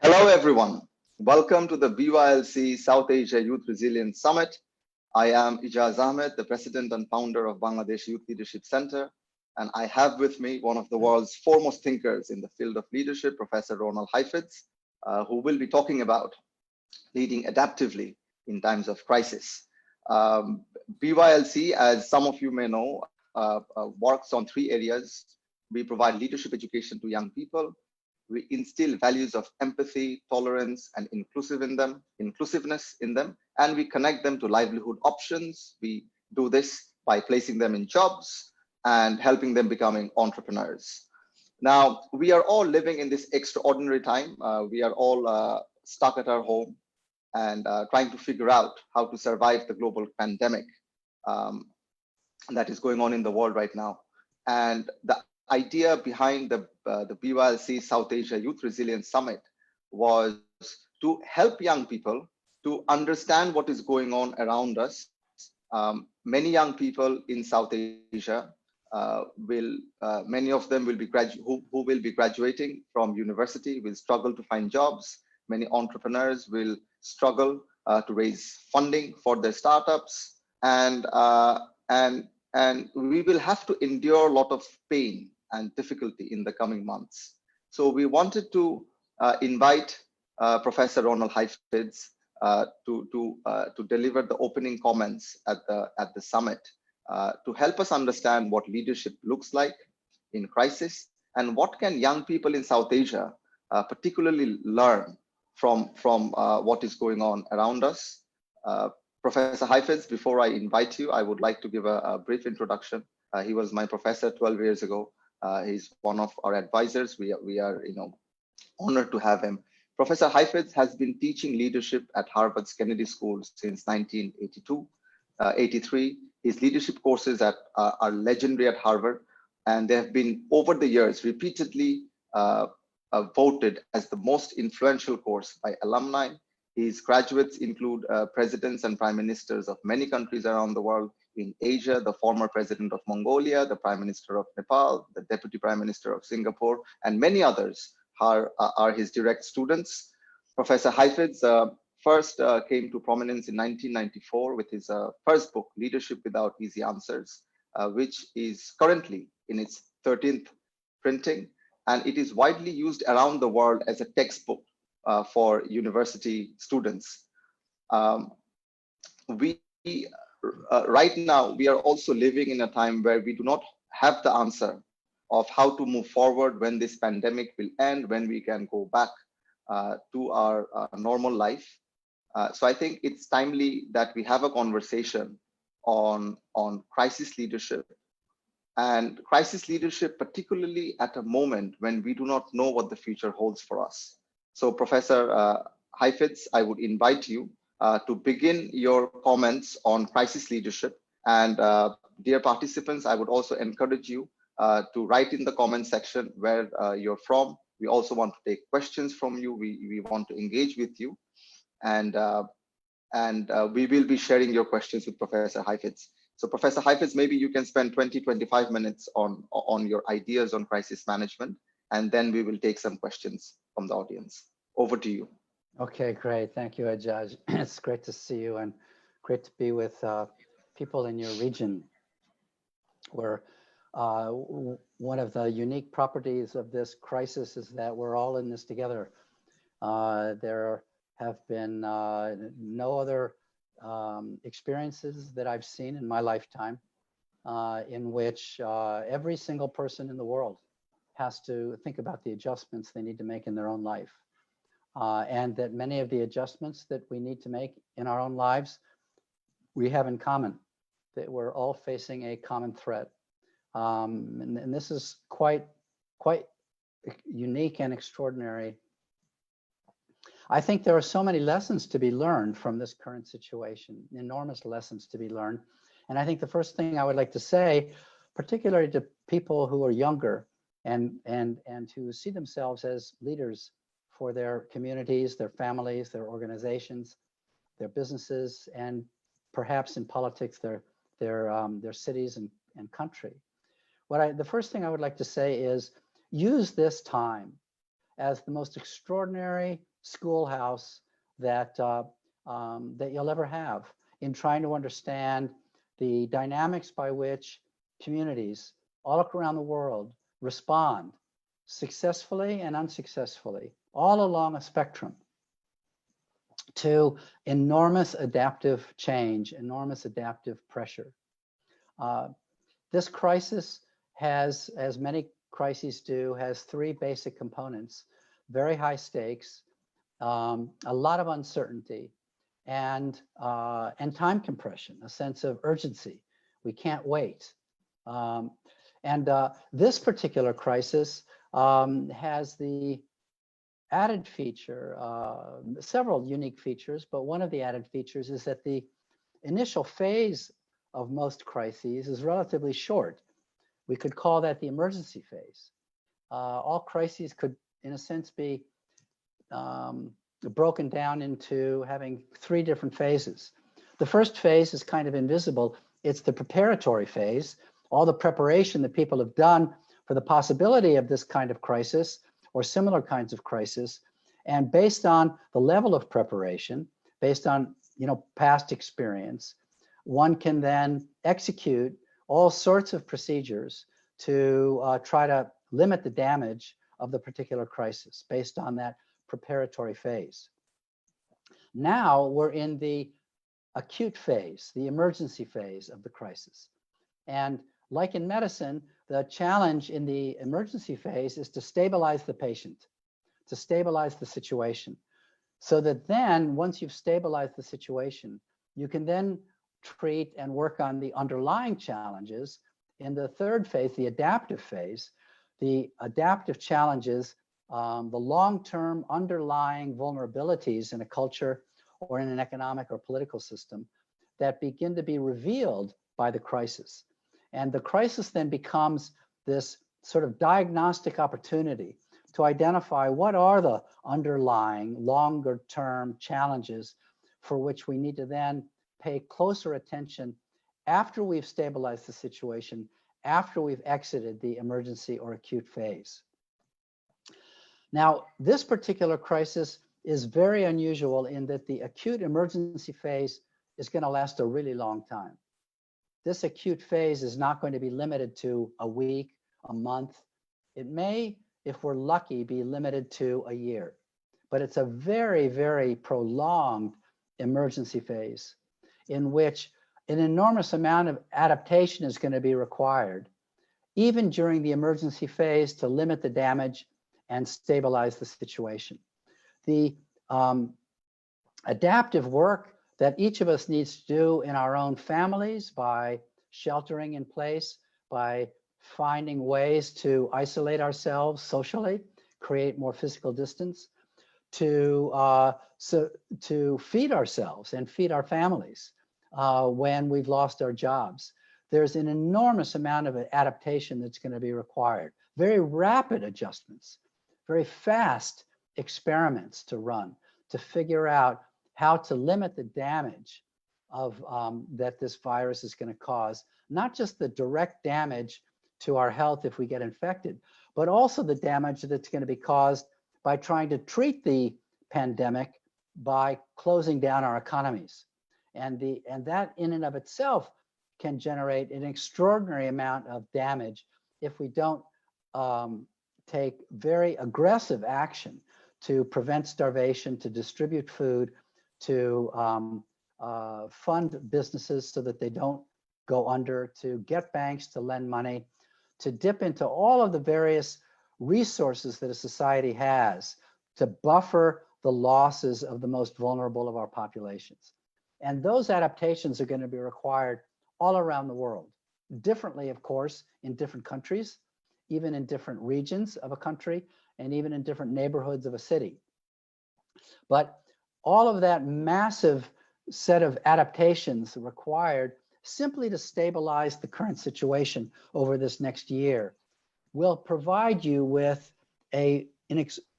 Hello, everyone. Welcome to the BYLC South Asia Youth Resilience Summit. I am Ijaz Ahmed, the president and founder of Bangladesh Youth Leadership Center, and I have with me one of the world's foremost thinkers in the field of leadership, Professor Ronald Heifetz, who will be talking about leading adaptively in times of crisis. BYLC, as some of you may know, works on three areas. We provide leadership education to young people. We instill values of empathy, tolerance, and inclusiveness in them, and we connect them to livelihood options. We do this by placing them in jobs and helping them becoming entrepreneurs. Now, we are all living in this extraordinary time. We are all stuck at our home and trying to figure out how to survive the global pandemic that is going on in the world right now. And the idea behind the BYLC South Asia Youth Resilience Summit was to help young people to understand what is going on around us. Many young people in South Asia many of them will be who will be graduating from university, will struggle to find jobs. Many entrepreneurs will struggle to raise funding for their startups, and we will have to endure a lot of pain and difficulty in the coming months. So we wanted to invite Professor Ronald Heifetz to deliver the opening comments at the summit to help us understand what leadership looks like in crisis and what can young people in South Asia particularly learn from what is going on around us. Professor Heifetz, before I invite you, I would like to give a brief introduction. He was my professor 12 years ago. He's one of our advisors. We are honored to have him. Professor Heifetz has been teaching leadership at Harvard's Kennedy School since 1983. His leadership courses are legendary at Harvard, and they have been over the years repeatedly voted as the most influential course by alumni. His graduates include presidents and prime ministers of many countries around the world. In Asia, the former president of Mongolia, the prime minister of Nepal, the deputy prime minister of Singapore, and many others are his direct students. Professor Heifetz first came to prominence in 1994 with his first book, Leadership Without Easy Answers, which is currently in its 13th printing, and it is widely used around the world as a textbook for university students. Right now, we are also living in a time where we do not have the answer of how to move forward when this pandemic will end, when we can go back to our normal life. So I think it's timely that we have a conversation on crisis leadership, and crisis leadership, particularly at a moment when we do not know what the future holds for us. So Professor Heifetz, I would invite you to begin your comments on crisis leadership. And dear participants, I would also encourage you to write in the comment section where you're from. We also want to take questions from you. We want to engage with you. And we will be sharing your questions with Professor Heifetz. So Professor Heifetz, maybe you can spend 20-25 minutes on your ideas on crisis management, and then we will take some questions from the audience. Over to you. Okay, great. Thank you, Ajaj. It's great to see you and great to be with people in your region, where one of the unique properties of this crisis is that we're all in this together. There have been no other experiences that I've seen in my lifetime in which every single person in the world has to think about the adjustments they need to make in their own life. And that many of the adjustments that we need to make in our own lives, we have in common, that we're all facing a common threat. And this is quite unique and extraordinary. I think there are so many lessons to be learned from this current situation, enormous lessons to be learned. And I think the first thing I would like to say, particularly to people who are younger and who see themselves as leaders for their communities, their families, their organizations, their businesses, and perhaps in politics, their cities and country. The first thing I would like to say is use this time as the most extraordinary schoolhouse that, that you'll ever have in trying to understand the dynamics by which communities all around the world respond successfully and unsuccessfully, all along a spectrum, to enormous adaptive change, enormous adaptive pressure. This crisis has, as many crises do, has three basic components: very high stakes, a lot of uncertainty, and time compression, a sense of urgency. We can't wait. This particular crisis has the added feature, several unique features, but one of the added features is that the initial phase of most crises is relatively short. We could call that the emergency phase. All crises could, in a sense, be broken down into having three different phases. The first phase is kind of invisible. It's the preparatory phase, all the preparation that people have done for the possibility of this kind of crisis or similar kinds of crisis. And based on the level of preparation, based on past experience, one can then execute all sorts of procedures to try to limit the damage of the particular crisis based on that preparatory phase. Now we're in the acute phase, the emergency phase of the crisis. And like in medicine, the challenge in the emergency phase is to stabilize the patient, to stabilize the situation, so that then once you've stabilized the situation, you can then treat and work on the underlying challenges in the third phase, the adaptive phase. The adaptive challenges, the long-term underlying vulnerabilities in a culture or in an economic or political system that begin to be revealed by the crisis. And the crisis then becomes this sort of diagnostic opportunity to identify what are the underlying longer-term challenges for which we need to then pay closer attention after we've stabilized the situation, after we've exited the emergency or acute phase. Now, this particular crisis is very unusual in that the acute emergency phase is going to last a really long time. This acute phase is not going to be limited to a week, a month. It may, if we're lucky, be limited to a year, but it's a very, very prolonged emergency phase in which an enormous amount of adaptation is going to be required, even during the emergency phase, to limit the damage and stabilize the situation. The adaptive work that each of us needs to do in our own families by sheltering in place, by finding ways to isolate ourselves socially, create more physical distance, to feed ourselves and feed our families when we've lost our jobs. There's an enormous amount of adaptation that's going to be required. Very rapid adjustments, very fast experiments to run to figure out how to limit the damage of that this virus is going to cause, not just the direct damage to our health if we get infected, but also the damage that's going to be caused by trying to treat the pandemic by closing down our economies. And that in and of itself can generate an extraordinary amount of damage if we don't take very aggressive action to prevent starvation, to distribute food, to fund businesses so that they don't go under, to get banks to lend money, to dip into all of the various resources that a society has to buffer the losses of the most vulnerable of our populations. And those adaptations are going to be required all around the world. Differently, of course, in different countries, even in different regions of a country, and even in different neighborhoods of a city. But all of that massive set of adaptations required simply to stabilize the current situation over this next year will provide you with a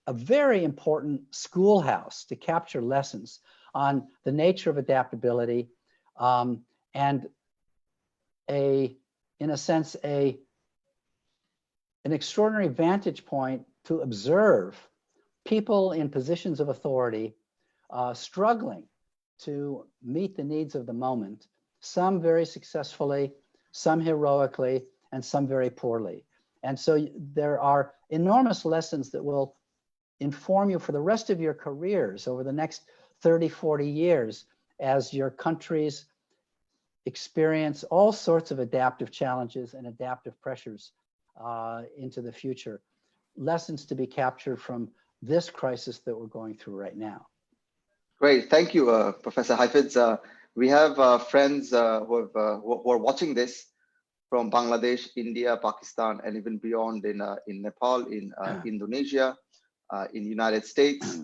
very important schoolhouse to capture lessons on the nature of adaptability and in a sense, an extraordinary vantage point to observe people in positions of authority struggling to meet the needs of the moment, some very successfully, some heroically, and some very poorly. And so there are enormous lessons that will inform you for the rest of your careers over the next 30, 40 years as your countries experience all sorts of adaptive challenges and adaptive pressures into the future. Lessons to be captured from this crisis that we're going through right now. Great, thank you, Professor Heifetz. We have friends who are watching this from Bangladesh, India, Pakistan, and even beyond in Nepal, in Indonesia, in United States,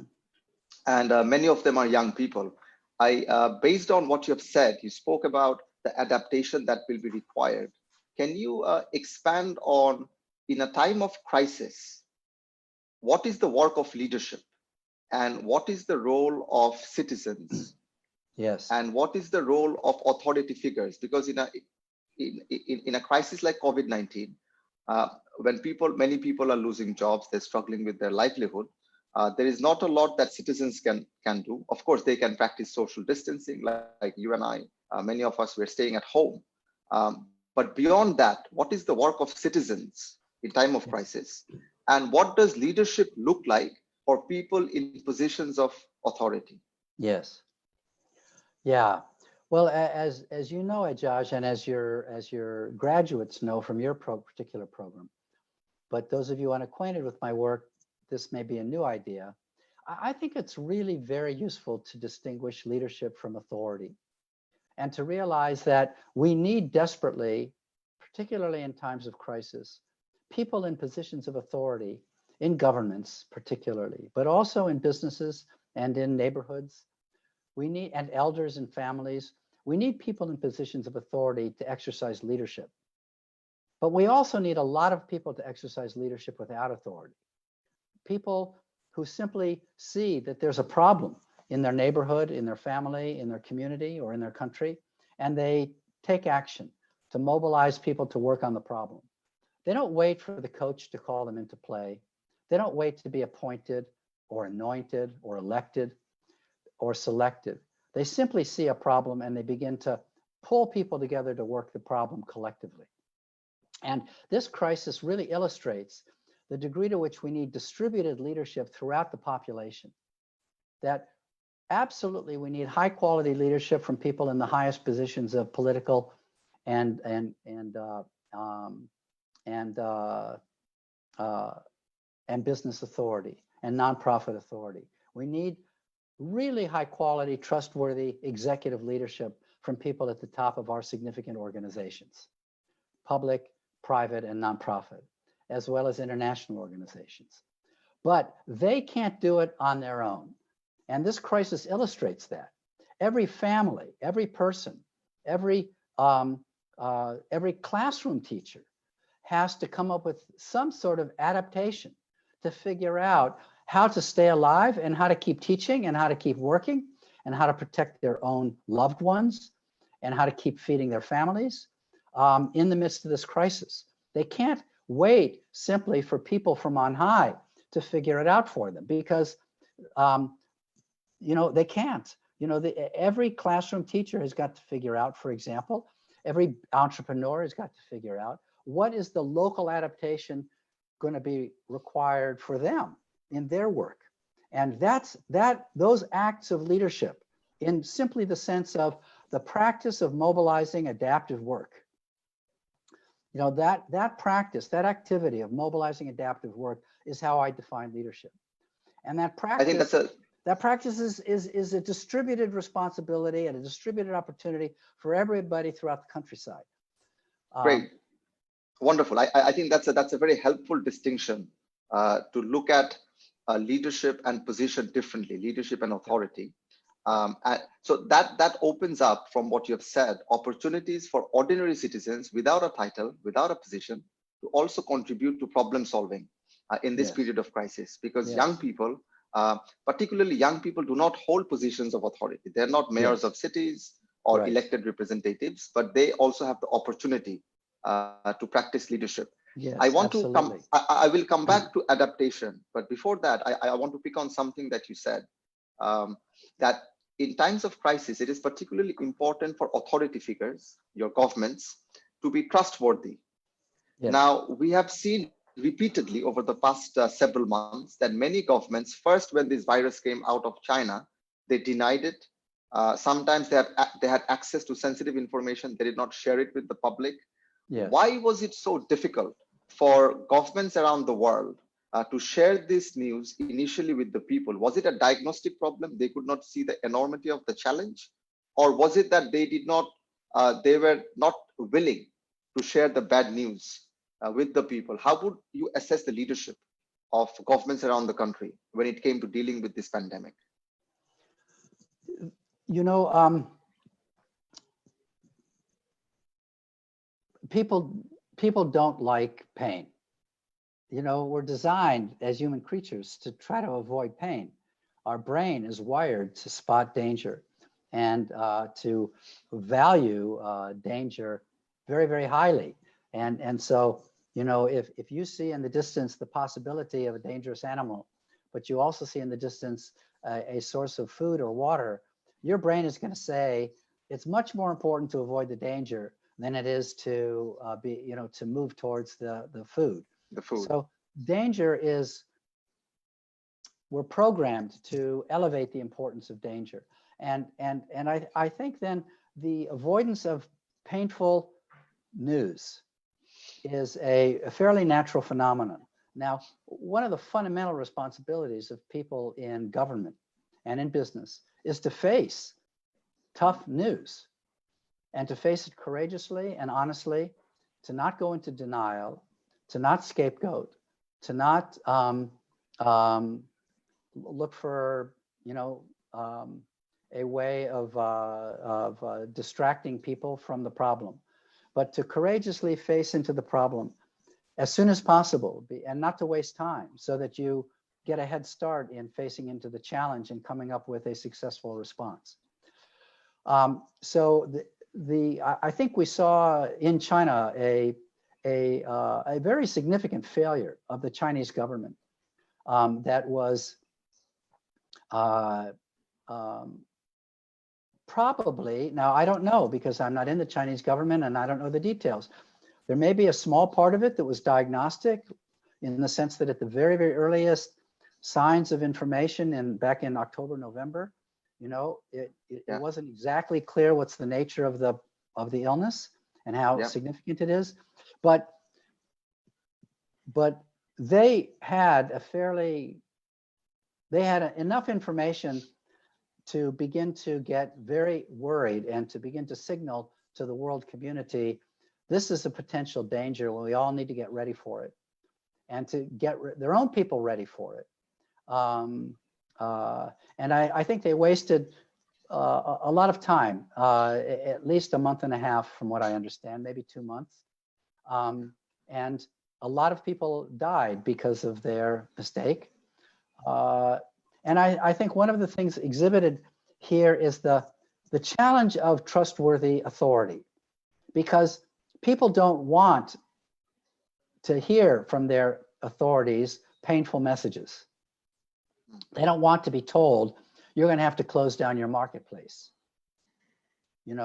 and many of them are young people. Based on what you have said, you spoke about the adaptation that will be required. Can you expand on, in a time of crisis, what is the work of leadership and what is the role of citizens? Yes. And what is the role of authority figures? Because in a crisis like COVID-19, when many people are losing jobs, they're struggling with their livelihood, there is not a lot that citizens can do. Of course, they can practice social distancing, like you and I. Many of us were staying at home. But beyond that, what is the work of citizens in time of crisis? And what does leadership look like for people in positions of authority? Yes. Yeah. Well, as you know, Ejaz, and as your graduates know from your particular program, but those of you unacquainted with my work, this may be a new idea. I think it's really very useful to distinguish leadership from authority and to realize that we need desperately, particularly in times of crisis, people in positions of authority in governments particularly, but also in businesses and in neighborhoods. We need, and elders and families, we need people in positions of authority to exercise leadership. But we also need a lot of people to exercise leadership without authority. People who simply see that there's a problem in their neighborhood, in their family, in their community, or in their country, and they take action to mobilize people to work on the problem. They don't wait for the coach to call them into play. They don't wait to be appointed or anointed or elected or selected. They simply see a problem and they begin to pull people together to work the problem collectively. And this crisis really illustrates the degree to which we need distributed leadership throughout the population. That absolutely we need high quality leadership from people in the highest positions of political and business authority and nonprofit authority. We need really high quality, trustworthy executive leadership from people at the top of our significant organizations, public, private, and nonprofit, as well as international organizations. But they can't do it on their own. And this crisis illustrates that. Every family, every person, every classroom teacher has to come up with some sort of adaptation to figure out how to stay alive and how to keep teaching and how to keep working and how to protect their own loved ones and how to keep feeding their families in the midst of this crisis. They can't wait simply for people from on high to figure it out for them because, they can't. Every classroom teacher has got to figure out, for example, every entrepreneur has got to figure out what is the local adaptation going to be required for them in their work. And those acts of leadership in simply the sense of the practice of mobilizing adaptive work. That practice, that activity of mobilizing adaptive work is how I define leadership. And that practice, I think that practice is a distributed responsibility and a distributed opportunity for everybody throughout the countryside. Great. Wonderful. I think that's a very helpful distinction to look at leadership and position differently, leadership and authority. So that opens up, from what you have said, opportunities for ordinary citizens without a title, without a position, to also contribute to problem solving in this period of crisis. Because young people, particularly young people, do not hold positions of authority. They're not mayors of cities or elected representatives, but they also have the opportunity to practice leadership. Yes, I want to come, absolutely. I will come back to adaptation, but before that, I want to pick on something that you said, that in times of crisis, it is particularly important for authority figures, your governments, to be trustworthy. Yes. Now, we have seen repeatedly over the past several months that many governments, first when this virus came out of China, they denied it. Sometimes they had access to sensitive information. They did not share it with the public. Yes. Why was it so difficult for governments around the world to share this news initially with the people? Was it a diagnostic problem? They could not see the enormity of the challenge? Or was it that they were not willing to share the bad news with the people? How would you assess the leadership of governments around the country when it came to dealing with this pandemic? You know, people don't like pain. You know, we're designed as human creatures to try to avoid pain. Our brain is wired to spot danger and to value danger very, very highly. And so, you know, if you see in the distance the possibility of a dangerous animal, but you also see in the distance a source of food or water, your brain is going to say it's much more important to avoid the danger than it is to to move towards the food. The food. So danger is, we're programmed to elevate the importance of danger. And I think then the avoidance of painful news is a fairly natural phenomenon. Now, one of the fundamental responsibilities of people in government and in business is to face tough news and to face it courageously and honestly, to not go into denial, to not scapegoat, to not look for, a way of distracting people from the problem, but to courageously face into the problem as soon as possible and not to waste time, so that you get a head start in facing into the challenge and coming up with a successful response. So I think we saw in China a very significant failure of the Chinese government that was probably, now I don't know because I'm not in the Chinese government and I don't know the details. There may be a small part of it that was diagnostic, in the sense that at the very, very earliest signs of information back in October, November, it wasn't exactly clear what's the nature of the illness and how significant it is, but they had enough information to begin to get very worried and to begin to signal to the world community, this is a potential danger and we all need to get ready for it, and to get their own people ready for it. And I think they wasted a lot of time, at least a month and a half from what I understand, maybe 2 months. And a lot of people died because of their mistake. And I think one of the things exhibited here is the challenge of trustworthy authority, because people don't want to hear from their authorities painful messages. They don't want to be told, you're going to have to close down your marketplace, and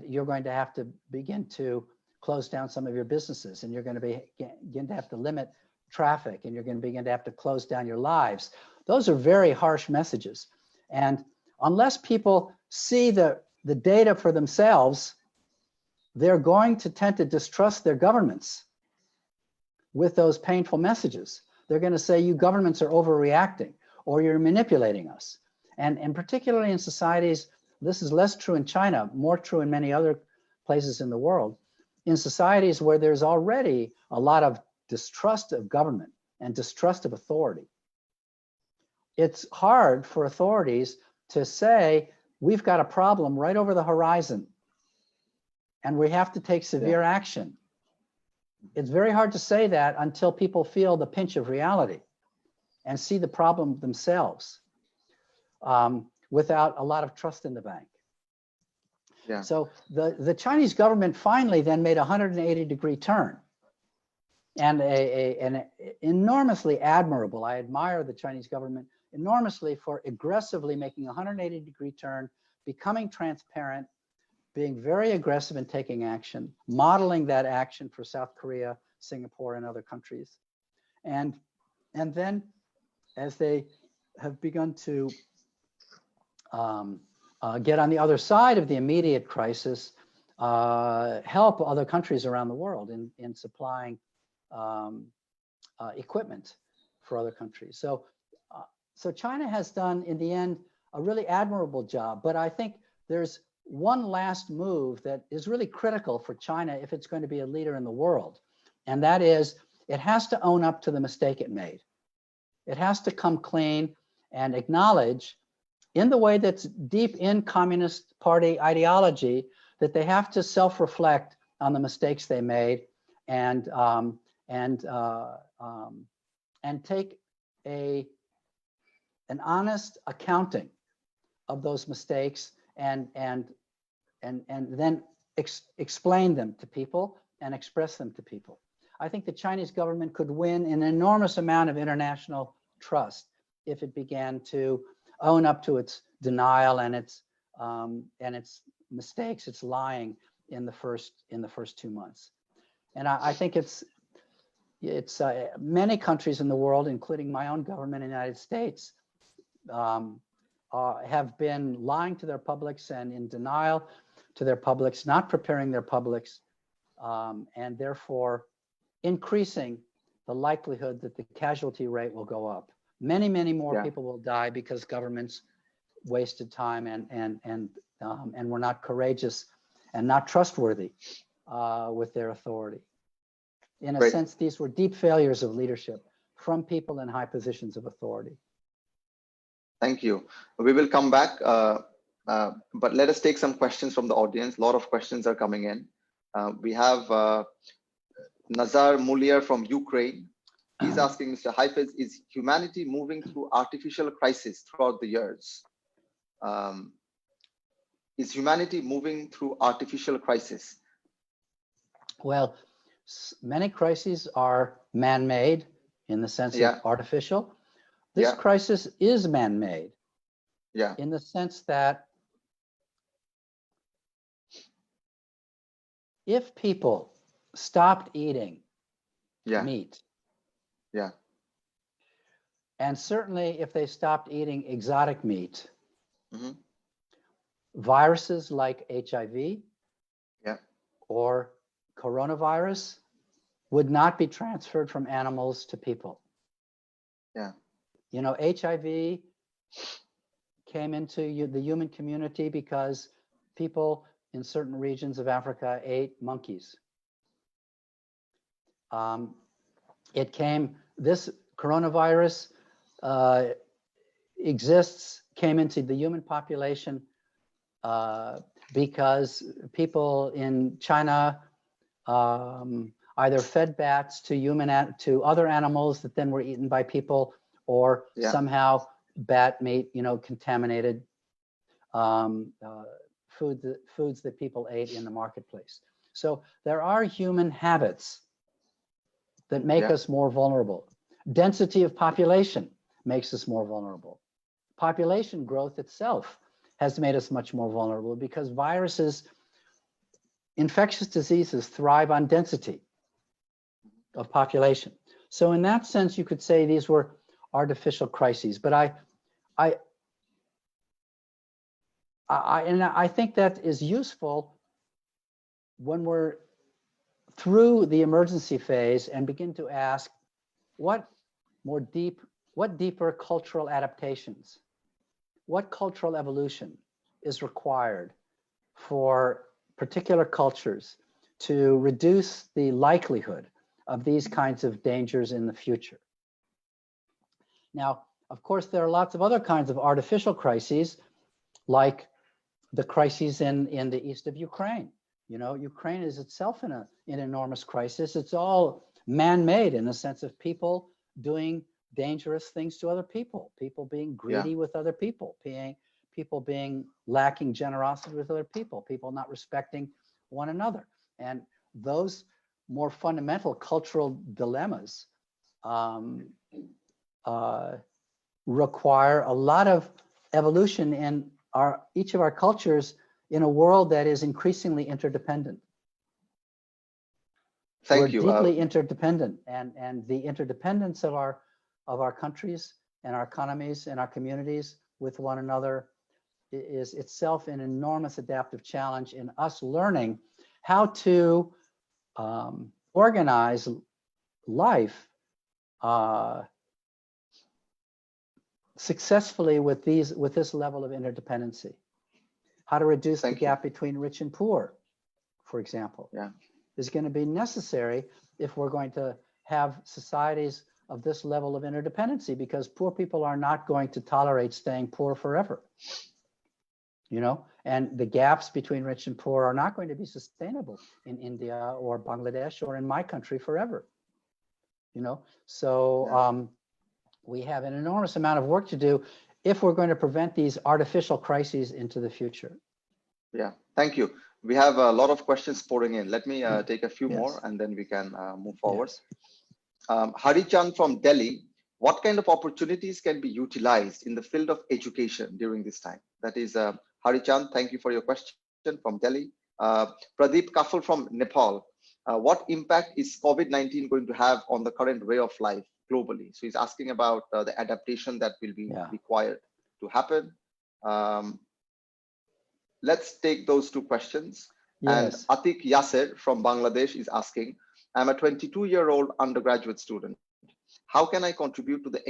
you're going to have to begin to close down some of your businesses, and you're going to begin to have to limit traffic, and you're going to begin to have to close down your lives. Those are very harsh messages. And unless people see the data for themselves, they're going to tend to distrust their governments with those painful messages. They're going to say, you governments are overreacting, or you're manipulating us. And particularly in societies, this is less true in China, more true in many other places in the world, in societies where there's already a lot of distrust of government and distrust of authority. It's hard for authorities to say, we've got a problem right over the horizon and we have to take severe action. It's very hard to say that until people feel the pinch of reality and see the problem themselves, without a lot of trust in the bank. So the Chinese government finally then made a 180-degree turn and an enormously admirable, I admire the Chinese government enormously for aggressively making a 180-degree turn, becoming transparent, being very aggressive in taking action, modeling that action for South Korea, Singapore, and other countries. And then as they have begun to get on the other side of the immediate crisis, help other countries around the world in supplying equipment for other countries. So China has done, in the end, a really admirable job. But I think there's one last move that is really critical for China if it's going to be a leader in the world. And that is, it has to own up to the mistake it made. It has to come clean and acknowledge, in the way that's deep in Communist Party ideology, that they have to self-reflect on the mistakes they made and take an honest accounting of those mistakes and then explain them to people and express them to people. I think the Chinese government could win an enormous amount of international trust if it began to own up to its denial and its mistakes, its lying in the first 2 months. And I think it's many countries in the world, including my own government in the United States, have been lying to their publics and in denial to their publics, not preparing their publics, and therefore increasing the likelihood that the casualty rate will go up. Many more people will die because governments wasted time and were not courageous and not trustworthy with their authority. In a sense, these were deep failures of leadership from people in high positions of authority. Thank you. We will come back, but let us take some questions from the audience. A lot of questions are coming in. We have Nazar Mulier from Ukraine. He's asking, Mr. Heifetz, is humanity moving through artificial crisis throughout the years? Is humanity moving through artificial crisis? Well, many crises are man-made in the sense of artificial. This crisis is man-made in the sense that if people stopped eating meat, and certainly if they stopped eating exotic meat, viruses like HIV or coronavirus would not be transferred from animals to people. You know, HIV came into the human community because people in certain regions of Africa ate monkeys. This coronavirus came into the human population because people in China either fed bats to other animals that then were eaten by people, or somehow bat meat, contaminated foods that people ate in the marketplace. So there are human habits that make us more vulnerable. Density of population makes us more vulnerable. Population growth itself has made us much more vulnerable because viruses, infectious diseases thrive on density of population. So in that sense, you could say these were artificial crises. But I think that is useful when we're through the emergency phase and begin to ask what deeper cultural adaptations, what cultural evolution is required for particular cultures to reduce the likelihood of these kinds of dangers in the future. Now, of course, there are lots of other kinds of artificial crises, like the crises in the east of Ukraine. Ukraine is itself in an enormous crisis. It's all man-made in the sense of people doing dangerous things to other people, people being greedy with other people, people being lacking generosity with other people, people not respecting one another. And those more fundamental cultural dilemmas require a lot of evolution in each of our cultures in a world that is increasingly interdependent. Thank you. We're deeply interdependent, and the interdependence of our countries and our economies and our communities with one another is itself an enormous adaptive challenge in us learning how to organize life successfully with this level of interdependency. How to reduce the gap between rich and poor, for example, is going to be necessary if we're going to have societies of this level of interdependency, because poor people are not going to tolerate staying poor forever. You know, and the gaps between rich and poor are not going to be sustainable in India or Bangladesh or in my country forever. You know, so we have an enormous amount of work to do if we're going to prevent these artificial crises into the future. Yeah, thank you. We have a lot of questions pouring in. Let me take a few more and then we can move forward. Yes. Harichan from Delhi, what kind of opportunities can be utilized in the field of education during this time? That is Harichan, thank you for your question from Delhi. Pradeep Kafal from Nepal, what impact is COVID-19 going to have on the current way of life globally? So he's asking about the adaptation that will be required to happen. Let's take those two questions. Yes. And Atik Yasser from Bangladesh is asking, I'm a 22-year-old undergraduate student. How can I contribute to the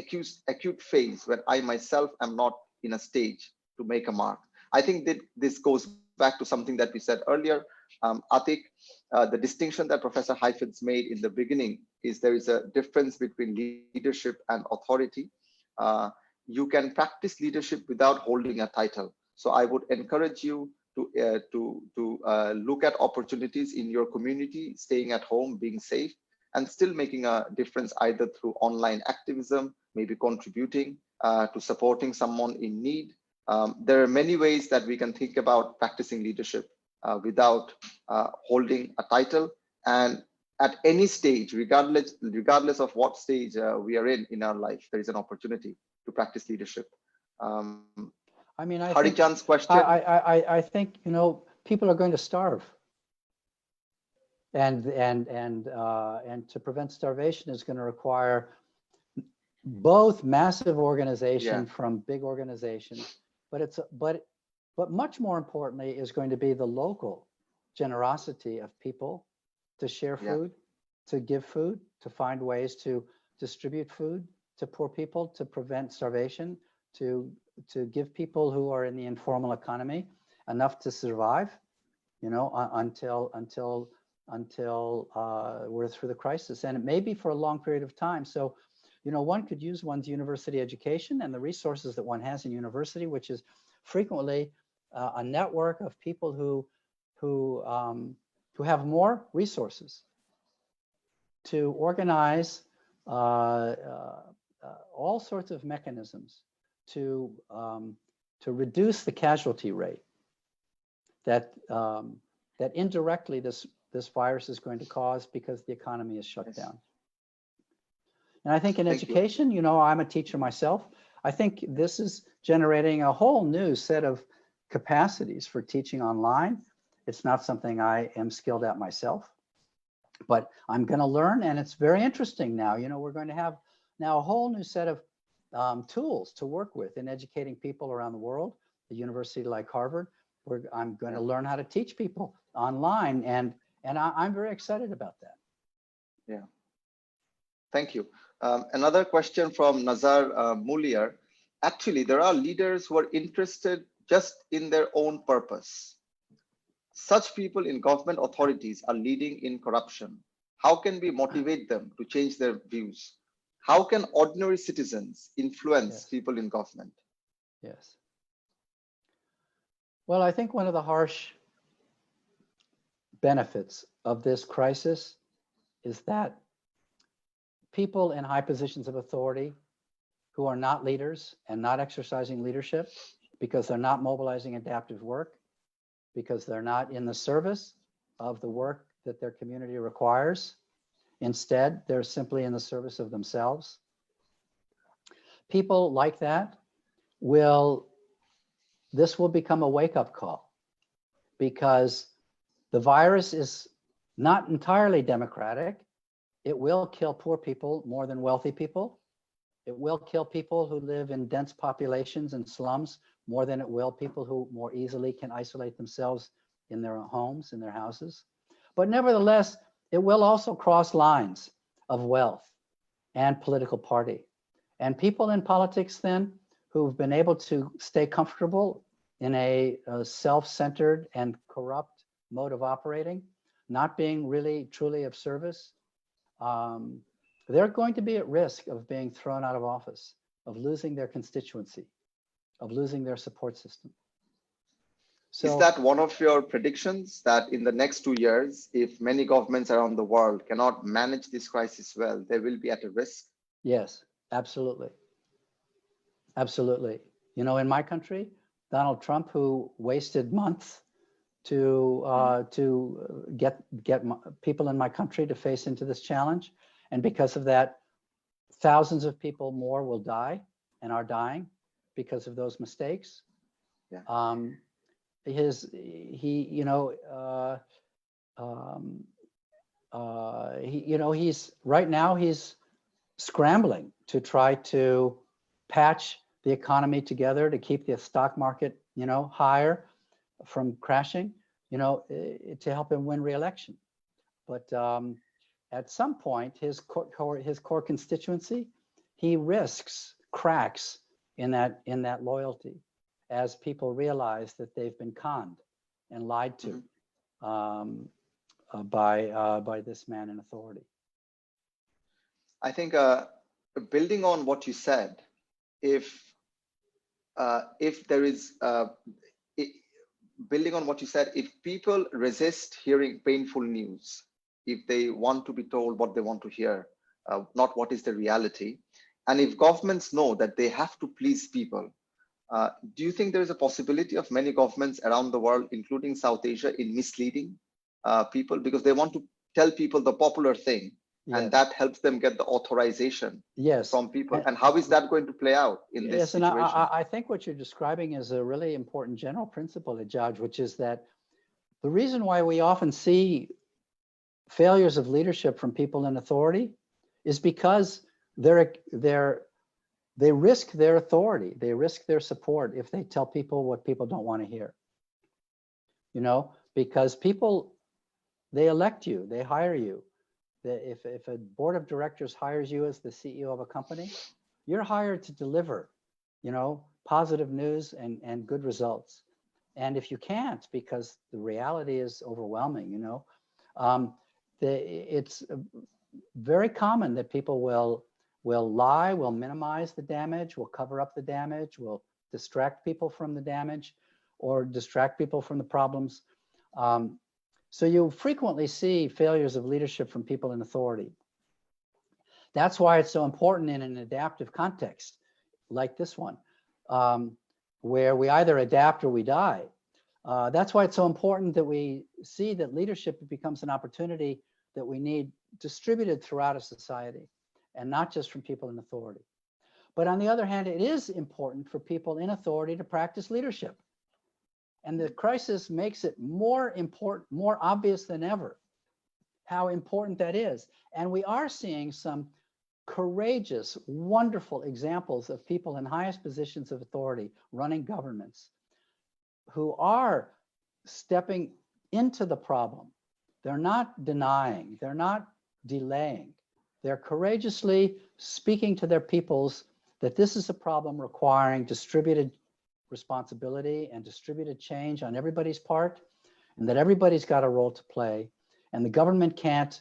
acute phase where I myself am not in a stage to make a mark? I think that this goes back to something that we said earlier. Atik, the distinction that Professor Heifetz made in the beginning is there is a difference between leadership and authority. You can practice leadership without holding a title. So I would encourage you to look at opportunities in your community, staying at home, being safe, and still making a difference either through online activism, maybe contributing to supporting someone in need. There are many ways that we can think about practicing leadership without holding a title. And at any stage, regardless of what stage we are in our life, there is an opportunity to practice leadership. I mean, I Harichan's question. I think, you know, people are going to starve, and to prevent starvation is going to require both massive organization from big organizations, but much more importantly is going to be the local generosity of people to share food, to give food, to find ways to distribute food to poor people, to prevent starvation, to give people who are in the informal economy enough to survive, you know, until we're through the crisis. And it may be for a long period of time. So, you know, one could use one's university education and the resources that one has in university, which is frequently a network of people who have more resources to organize all sorts of mechanisms to reduce the casualty rate that indirectly this virus is going to cause because the economy is shut down. And I think in education, you know, I'm a teacher myself. I think this is generating a whole new set of capacities for teaching online. It's not something I am skilled at myself, but I'm going to learn, and it's very interesting now. You know, we're going to have now a whole new set of tools to work with in educating people around the world. A university like Harvard, I'm going to learn how to teach people online, and I'm very excited about that. Yeah, thank you. Another question from Nazar Muliar. Actually, there are leaders who are interested just in their own purpose. Such people in government authorities are leading in corruption. How can we motivate them to change their views? How can ordinary citizens influence people in government? Yes. Well, I think one of the harsh benefits of this crisis is that people in high positions of authority who are not leaders and not exercising leadership because they're not mobilizing adaptive work, because they're not in the service of the work that their community requires. Instead, they're simply in the service of themselves. People like that this will become a wake-up call, because the virus is not entirely democratic. It will kill poor people more than wealthy people. It will kill people who live in dense populations and slums more than it will people who more easily can isolate themselves in their homes, in their houses. But nevertheless, it will also cross lines of wealth and political party. And people in politics then who've been able to stay comfortable in a self-centered and corrupt mode of operating, not being really truly of service, they're going to be at risk of being thrown out of office, of losing their constituency, of losing their support system. So, is that one of your predictions, that in the next 2 years, if many governments around the world cannot manage this crisis well, they will be at a risk? yes, absolutely. Absolutely. You know, in my country, Donald Trump, who wasted months to get people in my country to face into this challenge, and because of that, thousands of people more will die and are dying because of those mistakes. Yeah. He's right now he's scrambling to try to patch the economy together to keep the stock market, higher from crashing, to help him win re-election. But at some point, his core constituency, he risks cracks in that loyalty, as people realize that they've been conned and lied to by this man in authority. I think building on what you said, if there is building on what you said, if people resist hearing painful news, if they want to be told what they want to hear, not what is the reality, and if governments know that they have to please people, do you think there is a possibility of many governments around the world, including South Asia, in misleading people because they want to tell people the popular thing? Yes. And that helps them get the authorization from people. And how is that going to play out in this situation? And I think what you're describing is a really important general principle, Ijaz, which is that the reason why we often see failures of leadership from people in authority is because they risk their authority, they risk their support if they tell people what people don't want to hear. Because people, they elect you, they hire you. If a board of directors hires you as the CEO of a company, you're hired to deliver, positive news and good results. And if you can't, because the reality is overwhelming, it's very common that people will lie, will minimize the damage, will cover up the damage, will distract people from the damage or distract people from the problems. So you frequently see failures of leadership from people in authority. That's why it's so important in an adaptive context like this one, where we either adapt or we die. That's why it's so important that we see that leadership becomes an opportunity that we need distributed throughout a society and not just from people in authority. But on the other hand, it is important for people in authority to practice leadership. And the crisis makes it more important, more obvious than ever, how important that is. And we are seeing some courageous, wonderful examples of people in highest positions of authority running governments who are stepping into the problem. They're not denying, they're not delaying. They're courageously speaking to their peoples that this is a problem requiring distributed responsibility and distributed change on everybody's part, and that everybody's got a role to play. And the government can't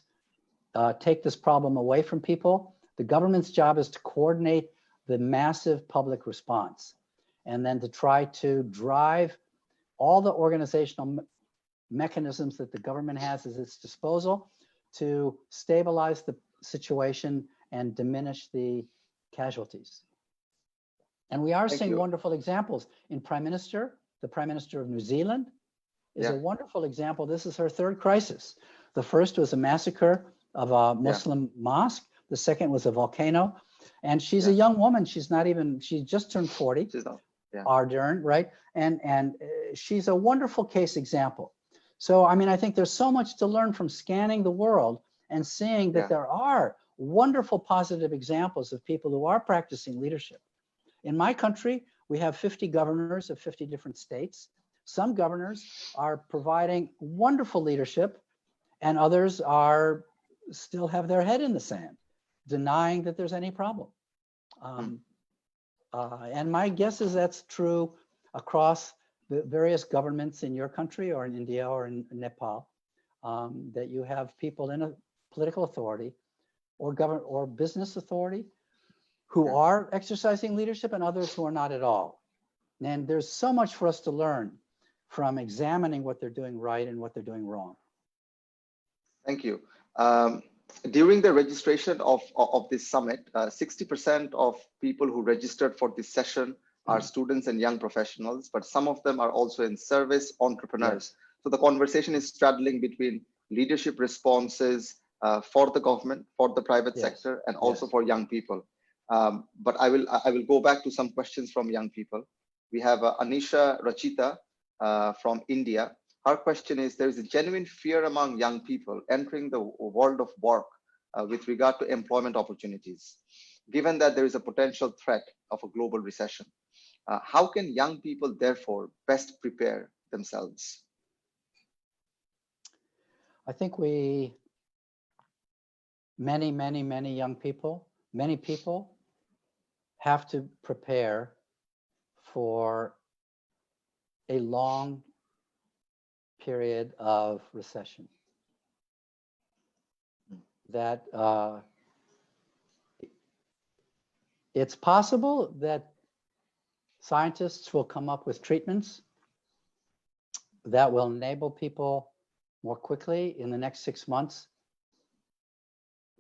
take this problem away from people. The government's job is to coordinate the massive public response and then to try to drive all the organizational mechanisms that the government has at its disposal to stabilize the situation and diminish the casualties. And we are seeing wonderful examples in the Prime Minister of New Zealand is a wonderful example. This is her third crisis The first was a massacre of a Muslim mosque. The second was a volcano. And she's a young woman. She's not even, she just turned 40. She's not, Ardern, right? And she's a wonderful case example. So, I mean, I think there's so much to learn from scanning the world and seeing that there are wonderful positive examples of people who are practicing leadership. In my country, we have 50 governors of 50 different states. Some governors are providing wonderful leadership, and others are still have their head in the sand, denying that there's any problem. And my guess is that's true across the various governments in your country or in India or in Nepal, that you have people in a political authority or government or business authority who are exercising leadership and others who are not at all. And there's so much for us to learn from examining what they're doing right and what they're doing wrong. Thank you. During the registration of this summit, 60% of people who registered for this session are students and young professionals, but some of them are also in service entrepreneurs. So the conversation is straddling between leadership responses for the government, for the private sector, and also for young people. But I will go back to some questions from young people. We have Anisha Rachita from India. Her question is, there is a genuine fear among young people entering the world of work with regard to employment opportunities, given that there is a potential threat of a global recession. How can young people therefore best prepare themselves? I think many young people, many people have to prepare for a long period of recession. That it's possible that scientists will come up with treatments that will enable people more quickly in the next 6 months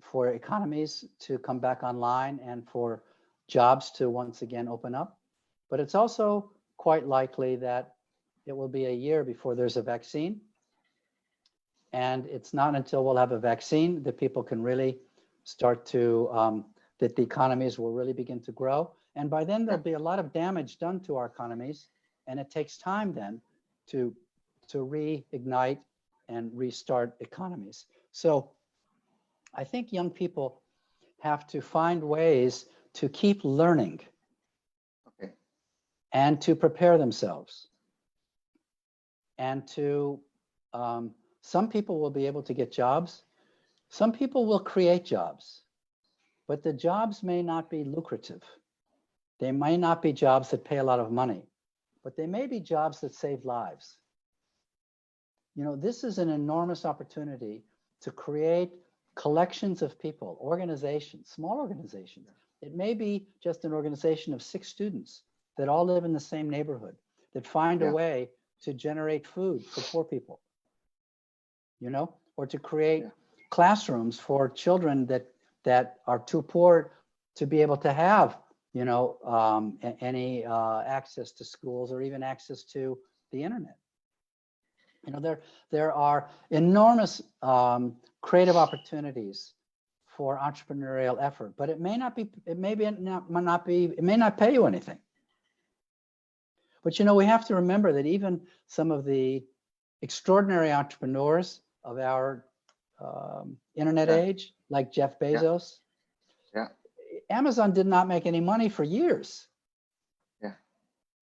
for economies to come back online and for jobs to once again open up. But it's also quite likely that it will be a year before there's a vaccine. And it's not until we'll have a vaccine that people can really start to, that the economies will really begin to grow. And by then there'll be a lot of damage done to our economies. And it takes time then to reignite and restart economies. So I think young people have to find ways to keep learning and to prepare themselves. And to, some people will be able to get jobs. Some people will create jobs, but the jobs may not be lucrative. They may not be jobs that pay a lot of money, but they may be jobs that save lives. You know, this is an enormous opportunity to create collections of people, organizations, small organizations. It may be just an organization of 6 students that all live in the same neighborhood, that find a way to generate food for poor people, you know, or to create classrooms for children that are too poor to be able to have, you know, any access to schools or even access to the internet. You know, there are enormous creative opportunities for entrepreneurial effort, but it may not pay you anything. But you know, we have to remember that even some of the extraordinary entrepreneurs of our internet age, like Jeff Bezos, Amazon did not make any money for years.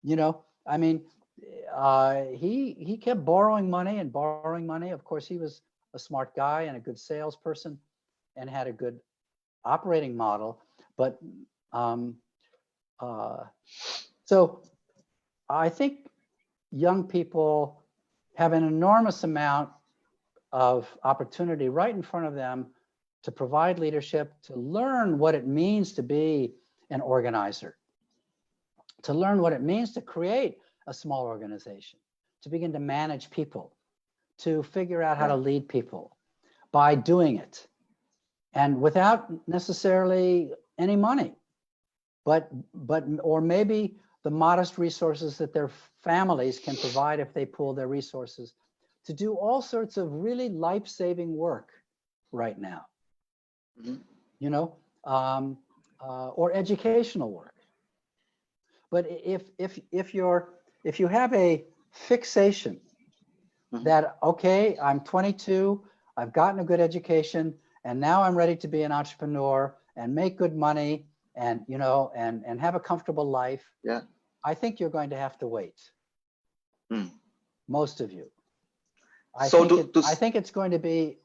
You know, I mean, he kept borrowing money and borrowing money. Of course, he was a smart guy and a good salesperson and had a good operating model. But so I think young people have an enormous amount of opportunity right in front of them to provide leadership, to learn what it means to be an organizer, to learn what it means to create a small organization, to begin to manage people, to figure out how to lead people by doing it, and without necessarily any money, or maybe the modest resources that their families can provide if they pool their resources to do all sorts of really life-saving work right now, you know, or educational work. But if you have a fixation that, okay, I'm 22, I've gotten a good education, and now I'm ready to be an entrepreneur and make good money and, you know, and have a comfortable life. Yeah. I think you're going to have to wait. Most of you. I think it's going to be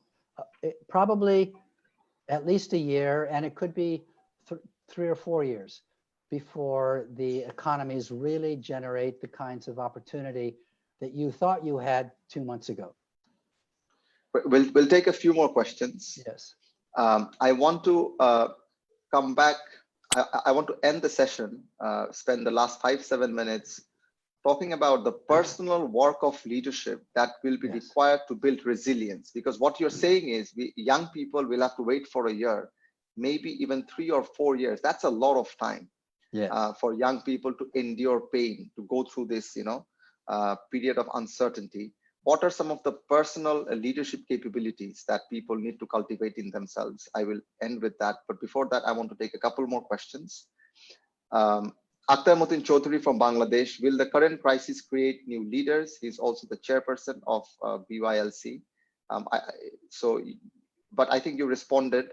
probably at least a year, and it could be 3 or 4 years before the economies really generate the kinds of opportunity that you thought you had 2 months ago. We'll take a few more questions. Yes. I want to come back. I want to end the session, spend the last 5-7 minutes talking about the personal work of leadership that will be required to build resilience. Because what you're saying is young people will have to wait for a year, maybe even 3 or 4 years. That's a lot of time for young people to endure pain, to go through this, you know, period of uncertainty. What are some of the personal leadership capabilities that people need to cultivate in themselves? I will end with that. But before that, I want to take a couple more questions. Akhtar Mutin Chaudhary from Bangladesh, will the current crisis create new leaders? He's also the chairperson of BYLC. But I think you responded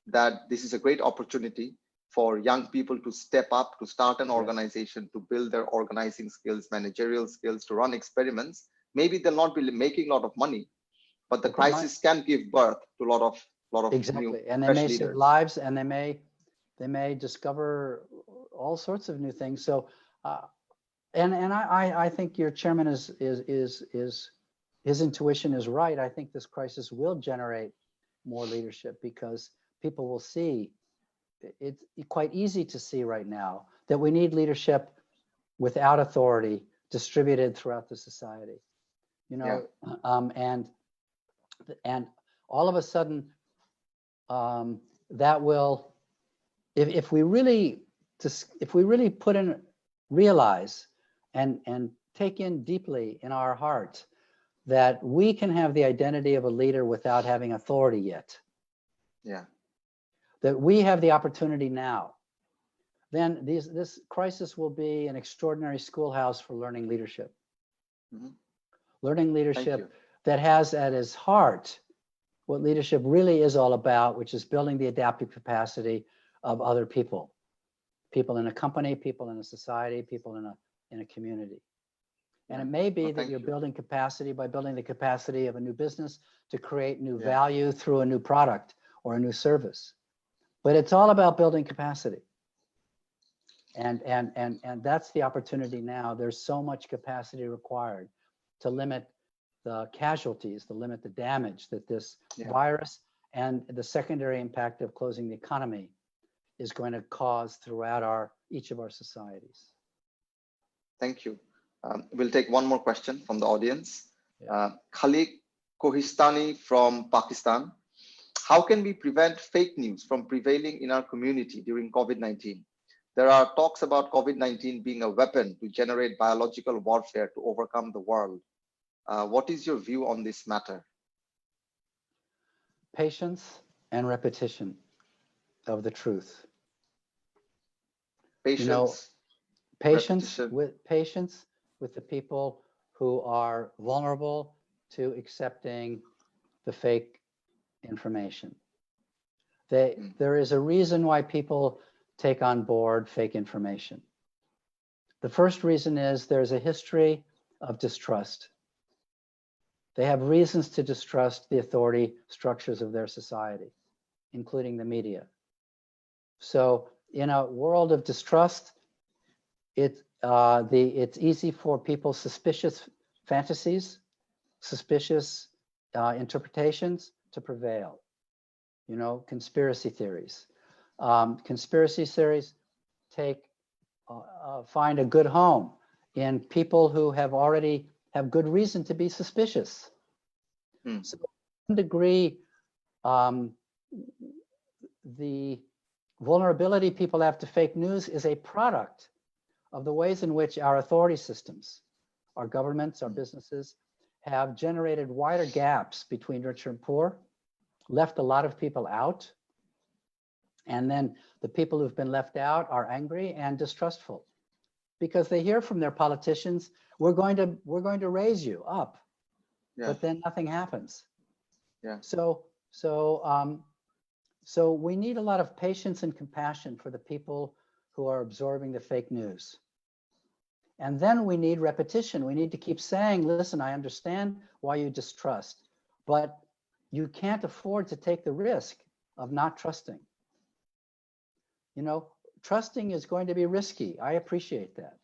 that this is a great opportunity for young people to step up, to start an organization, to build their organizing skills, managerial skills, to run experiments. Maybe they'll not be making a lot of money, but the crisis can give birth to a lot of new, and they may save lives, and they may discover all sorts of new things. So, I think your chairman his intuition is right. I think this crisis will generate more leadership because people will see. It's quite easy to see right now that we need leadership without authority distributed throughout the society, you know, and all of a sudden that will, if we really realize and take in deeply in our heart that we can have the identity of a leader without having authority yet. That we have the opportunity now, then this crisis will be an extraordinary schoolhouse for learning leadership. Learning leadership that has at its heart what leadership really is all about, which is building the adaptive capacity of other people. People in a company, people in a society, people in a community. And it may be that you're building capacity by building the capacity of a new business to create new value through a new product or a new service. But it's all about building capacity. And that's the opportunity now. There's so much capacity required to limit the casualties, to limit the damage that this virus and the secondary impact of closing the economy is going to cause throughout each of our societies. Thank you. We'll take one more question from the audience. Khalik Kohistani from Pakistan. How can we prevent fake news from prevailing in our community during COVID-19? There are talks about COVID-19 being a weapon to generate biological warfare to overcome the world. What is your view on this matter? Patience and repetition of the truth. Patience. Patience with the people who are vulnerable to accepting the fake information. There is a reason why people take on board fake information. The first reason is there's a history of distrust. They have reasons to distrust the authority structures of their society, including the media. So in a world of distrust, it's easy for people's suspicious fantasies, suspicious interpretations to prevail. You know, conspiracy theories. Conspiracy theories find a good home in people who already have good reason to be suspicious. So to some degree, the vulnerability people have to fake news is a product of the ways in which our authority systems, our governments, our businesses have generated wider gaps between rich and poor, left a lot of people out. And then the people who've been left out are angry and distrustful because they hear from their politicians, we're going to raise you up, but then nothing happens. So we need a lot of patience and compassion for the people who are absorbing the fake news. And then we need repetition. We need to keep saying, listen, I understand why you distrust, but you can't afford to take the risk of not trusting. You know, trusting is going to be risky. I appreciate that.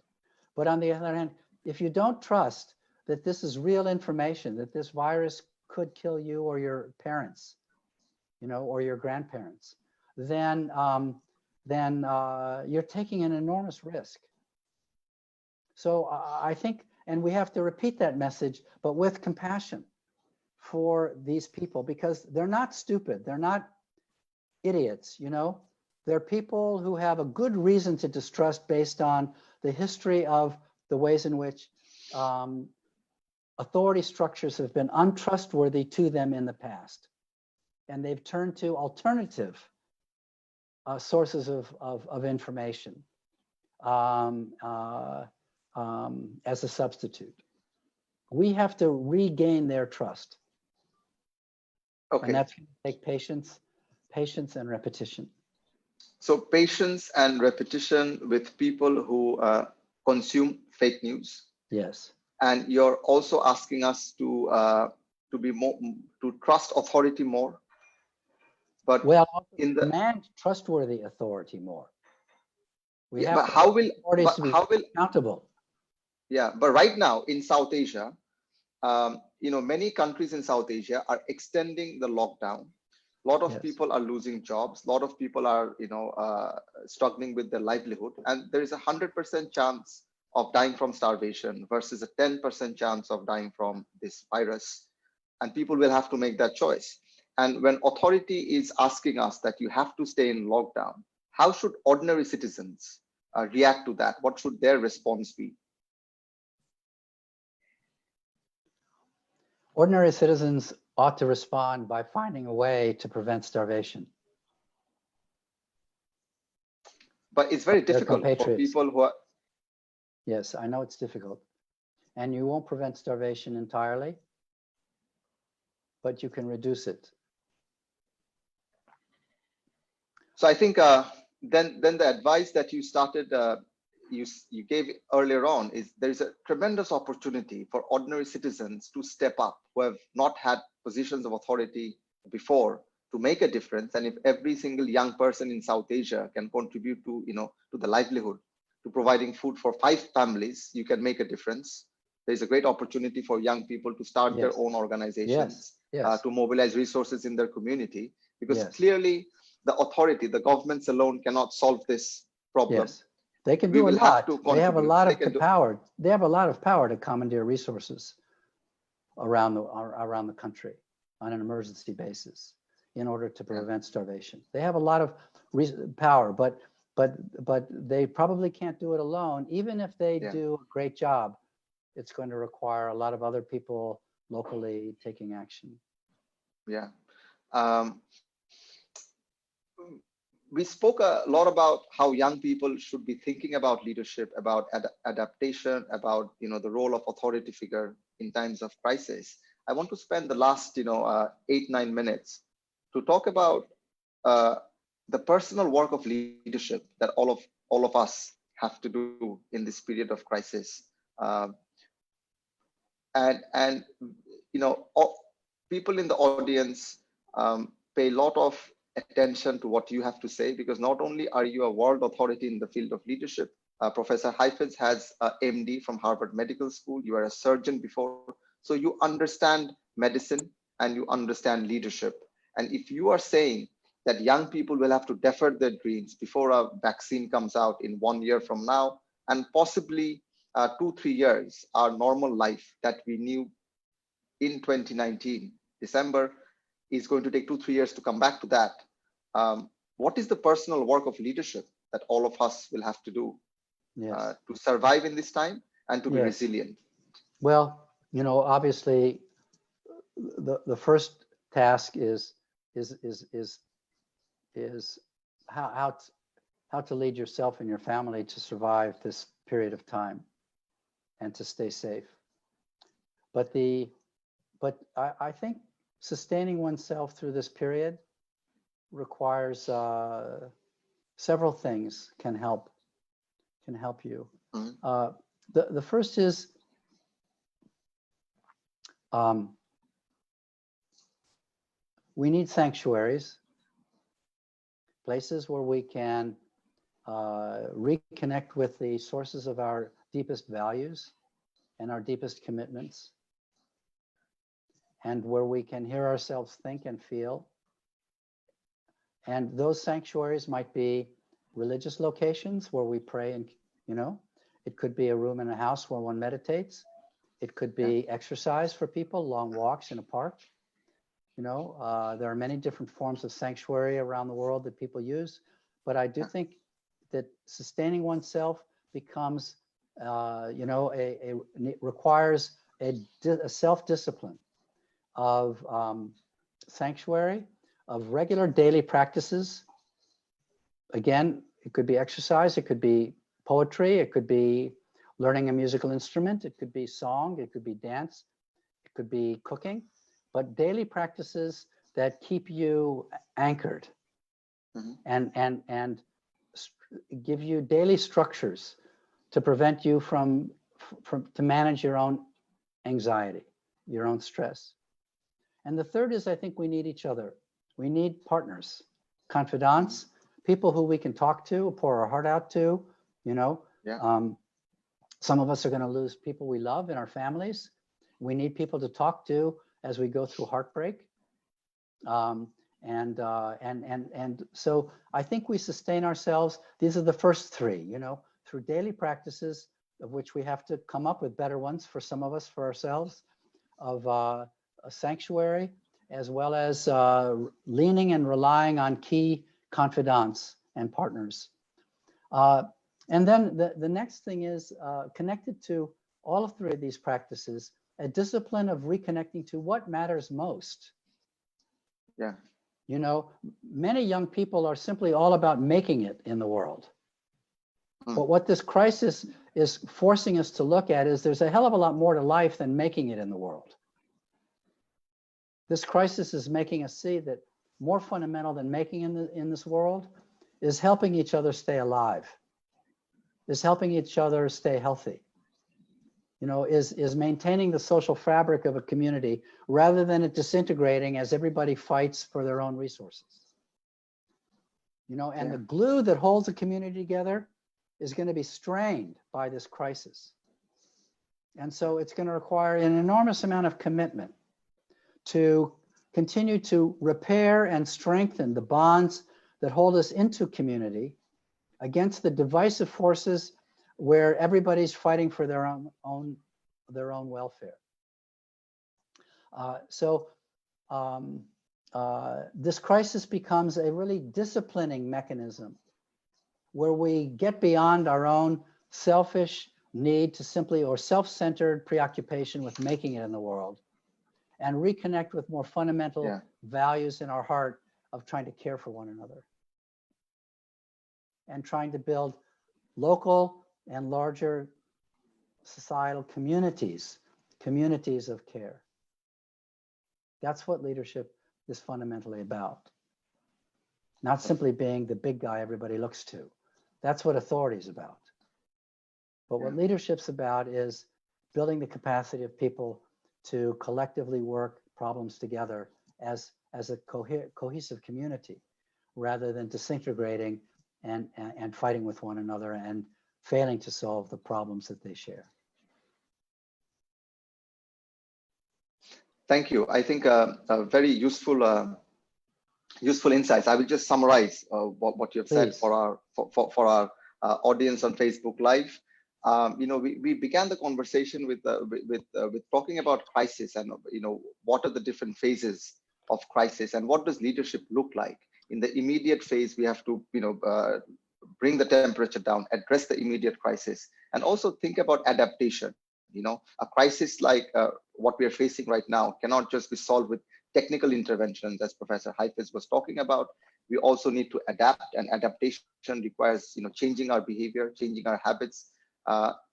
But on the other hand, if you don't trust that this is real information, that this virus could kill you or your parents, you know, or your grandparents, then you're taking an enormous risk. So I think, and we have to repeat that message, but with compassion for these people, because they're not stupid. They're not idiots, you know. They're people who have a good reason to distrust based on the history of the ways in which authority structures have been untrustworthy to them in the past. And they've turned to alternative sources of information as a substitute. We have to regain their trust. Okay. And that's going to take patience and repetition. So patience and repetition with people who consume fake news. Yes. And you're also asking us to be more, to trust authority more. But demand trustworthy authority more. We have but how will accountable? Yeah, but right now in South Asia, you know, many countries in South Asia are extending the lockdown. A lot of people are losing jobs. A lot of people are, you know, struggling with their livelihood, and there is 100% chance of dying from starvation versus a 10% chance of dying from this virus. And people will have to make that choice. And when authority is asking us that you have to stay in lockdown, how should ordinary citizens react to that? What should their response be? Ordinary citizens ought to respond by finding a way to prevent starvation. But it's very difficult for people who are... Yes, I know it's difficult. And you won't prevent starvation entirely, but you can reduce it. So I think then the advice that you started, you gave earlier on is there is a tremendous opportunity for ordinary citizens to step up who have not had positions of authority before to make a difference. And if every single young person in South Asia can contribute to, you know, to the livelihood, to providing food for 5 families, you can make a difference. There's a great opportunity for young people to start their own organizations, to mobilize resources in their community, because clearly the authority, the governments alone cannot solve this problem. Yes. They can do a lot. They have a lot of power. They have a lot of power to commandeer resources around the country on an emergency basis in order to prevent starvation. They have a lot of power, but they probably can't do it alone. Even if they do a great job, it's going to require a lot of other people locally taking action. Yeah. We spoke a lot about how young people should be thinking about leadership, about adaptation, about, you know, the role of authority figure in times of crisis. I want to spend the last, 8-9 minutes to talk about the personal work of leadership that all of us have to do in this period of crisis. And you know, people in the audience pay a lot of attention to what you have to say, because not only are you a world authority in the field of leadership, Professor Heifetz has a MD from Harvard Medical School. You are a surgeon before, so you understand medicine and you understand leadership. And if you are saying that young people will have to defer their dreams before a vaccine comes out in 1 year from now, and possibly 2-3 years, our normal life that we knew in 2019, December, is going to take 2-3 years to come back to that. What is the personal work of leadership that all of us will have to do to survive in this time and to be resilient? Well, you know, obviously, the first task is how to lead yourself and your family to survive this period of time and to stay safe. But I think sustaining oneself through this period requires several things can help you. Mhm. The first is we need sanctuaries, places where we can reconnect with the sources of our deepest values and our deepest commitments, and where we can hear ourselves think and feel. And those sanctuaries might be religious locations where we pray, and you know, it could be a room in a house where one meditates. It could be exercise for people, long walks in a park. You know, there are many different forms of sanctuary around the world that people use, but I do think that sustaining oneself becomes, you know, requires a self-discipline of sanctuary, of regular daily practices. Again, it could be exercise, it could be poetry, it could be learning a musical instrument, it could be song, it could be dance, it could be cooking, but daily practices that keep you anchored and give you daily structures to prevent you from to manage your own anxiety, your own stress. And the third is, I think we need each other. We need partners, confidants, people who we can talk to, pour our heart out to, you know. Some of us are going to lose people we love in our families. We need people to talk to as we go through heartbreak. And so I think we sustain ourselves. These are the first three, you know, through daily practices, of which we have to come up with better ones for some of us, for ourselves, of a sanctuary, as well as leaning and relying on key confidants and partners. And then the next thing is connected to all of three of these practices, a discipline of reconnecting to what matters most. Yeah. You know, many young people are simply all about making it in the world. But what this crisis is forcing us to look at is there's a hell of a lot more to life than making it in the world. This crisis is making us see that more fundamental than making in this world is helping each other stay alive, is helping each other stay healthy, you know, is maintaining the social fabric of a community rather than it disintegrating as everybody fights for their own resources. You know, and the glue that holds a community together is going to be strained by this crisis. And so it's going to require an enormous amount of commitment to continue to repair and strengthen the bonds that hold us into community against the divisive forces where everybody's fighting for their own welfare. This crisis becomes a really disciplining mechanism where we get beyond our own selfish need to simply, or self-centered preoccupation with making it in the world, and reconnect with more fundamental values in our heart of trying to care for one another and trying to build local and larger societal communities of care. That's what leadership is fundamentally about. Not simply being the big guy everybody looks to. That's what authority is about. But what leadership's about is building the capacity of people to collectively work problems together as a cohesive community, rather than disintegrating and fighting with one another and failing to solve the problems that they share. Thank you. I think very useful insights. I will just summarize what you have said for our audience on Facebook Live. You know, we began the conversation with talking about crisis and, you know, what are the different phases of crisis and what does leadership look like. In the immediate phase, we have to, you know, bring the temperature down, address the immediate crisis, and also think about adaptation. You know, a crisis like what we are facing right now cannot just be solved with technical interventions, as Professor Heifetz was talking about. We also need to adapt, and adaptation requires, you know, changing our behavior, changing our habits,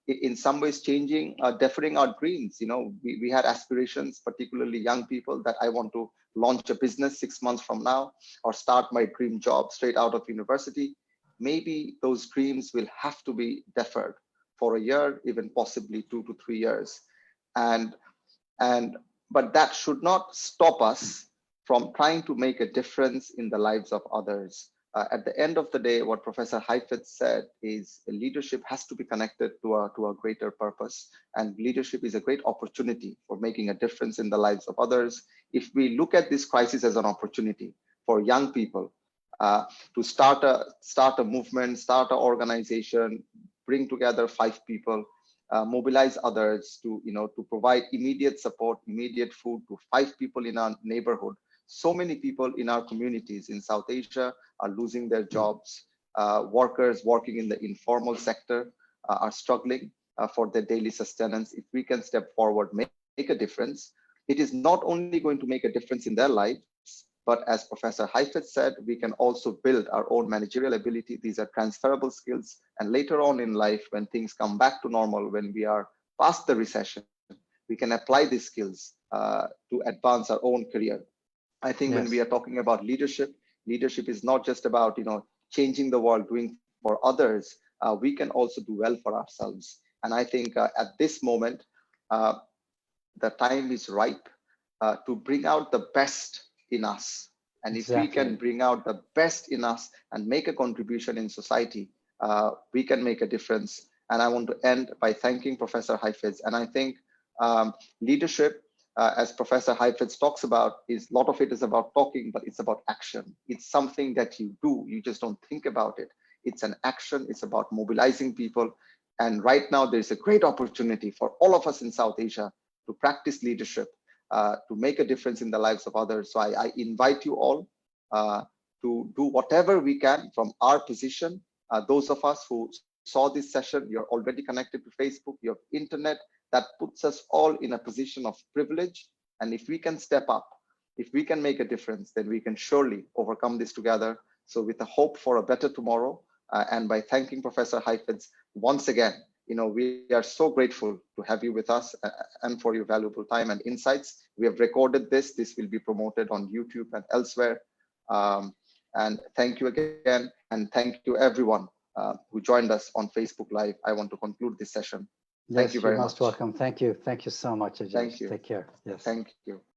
in some ways changing, deferring our dreams. You know, we had aspirations, particularly young people, that I want to launch a business 6 months from now, or start my dream job straight out of university. Maybe those dreams will have to be deferred for a year, even possibly 2 to 3 years. And but that should not stop us from trying to make a difference in the lives of others. At the end of the day, what Professor Heifetz said is leadership has to be connected to a greater purpose, and leadership is a great opportunity for making a difference in the lives of others. If we look at this crisis as an opportunity for young people to start a movement, start an organization, bring together 5 people, mobilize others to, you know, to provide immediate support, immediate food to 5 people in our neighborhood. So many people in our communities in South Asia are losing their jobs. Workers working in the informal sector are struggling for their daily sustenance. If we can step forward, make a difference, it is not only going to make a difference in their lives, but as Professor Heifetz said, we can also build our own managerial ability. These are transferable skills. And later on in life, when things come back to normal, when we are past the recession, we can apply these skills to advance our own career. I think when we are talking about leadership, leadership is not just about, you know, changing the world, doing for others. We can also do well for ourselves. And I think at this moment, the time is ripe to bring out the best in us. And if we can bring out the best in us and make a contribution in society, we can make a difference. And I want to end by thanking Professor Heifetz. And I think leadership, as Professor Heifetz talks about, is a lot of it is about talking, but it's about action. It's something that you do. You just don't think about it. It's an action. It's about mobilizing people. And right now, there's a great opportunity for all of us in South Asia to practice leadership, to make a difference in the lives of others. So I invite you all to do whatever we can from our position. Those of us who saw this session, you're already connected to Facebook, you have internet. That puts us all in a position of privilege. And if we can step up, if we can make a difference, then we can surely overcome this together. So with a hope for a better tomorrow, and by thanking Professor Heifetz once again, you know, we are so grateful to have you with us and for your valuable time and insights. We have recorded this. This will be promoted on YouTube and elsewhere. And thank you again. And thank you everyone who joined us on Facebook Live. I want to conclude this session. Thank you very much. You're most welcome. Thank you. Thank you so much, Ajay. Thank you. Take care. Yes. Thank you.